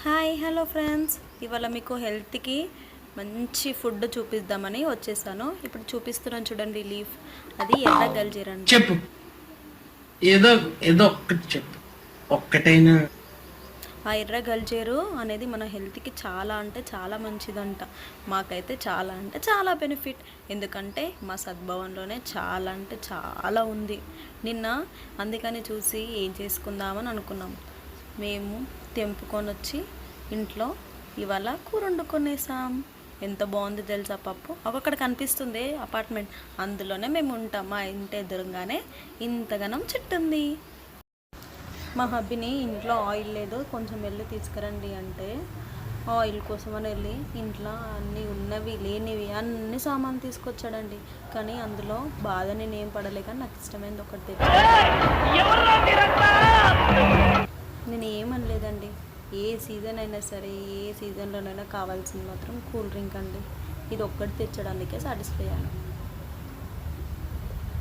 Hi hello friends, ఇవాళ మీకు హెల్త్కి మంచి ఫుడ్ చూపిద్దామని వచ్చేసాను. ఇప్పుడు చూపిస్తున్నాను చూడండి, లీఫ్ అది ఎర్ర గల్జీర అండి. చెప్పు, ఏదో ఏదో ఒక్కటి చెప్పు, ఒక్కటైనా. ఆ ఎర్ర గల్జేరు అనేది మన హెల్త్కి చాలా అంటే చాలా మంచిదంట. మాకైతే చాలా అంటే చాలా బెనిఫిట్, ఎందుకంటే మా సద్భవన్లోనే చాలా అంటే చాలా ఉంది. నిన్న అందుకని చూసి ఏం చేసుకుందామని అనుకున్నాం. మేము తెంపుకొని వచ్చి ఇంట్లో ఇవాళ కూర వండుకొనేసాం. ఎంత బాగుంది తెలుసా పప్పు. ఒక్కొక్కటి కనిపిస్తుంది అపార్ట్మెంట్, అందులోనే మేము ఉంటాం. మా ఇంటి ఎదురుగానే ఇంతగానం చెట్టు ఉంది. మా హబ్బీని ఇంట్లో ఆయిల్ లేదు, కొంచెం వెళ్ళి తీసుకురండి అంటే ఆయిల్ కోసమని వెళ్ళి ఇంట్లో అన్నీ ఉన్నవి లేనివి అన్ని సామాన్లు తీసుకొచ్చాడండి. కానీ అందులో బాధ నేనేం పడలేక నాకు ఇష్టమైనది ఒకటి తెచ్చాడు. నేను ఏమనలేదండి. ఏ సీజన్ అయినా సరే, ఏ సీజన్లోనైనా కావాల్సింది మాత్రం కూల్ డ్రింక్ అండి. ఇది ఒక్కటి తెచ్చడానికే సాటిస్ఫై అయ్యాను.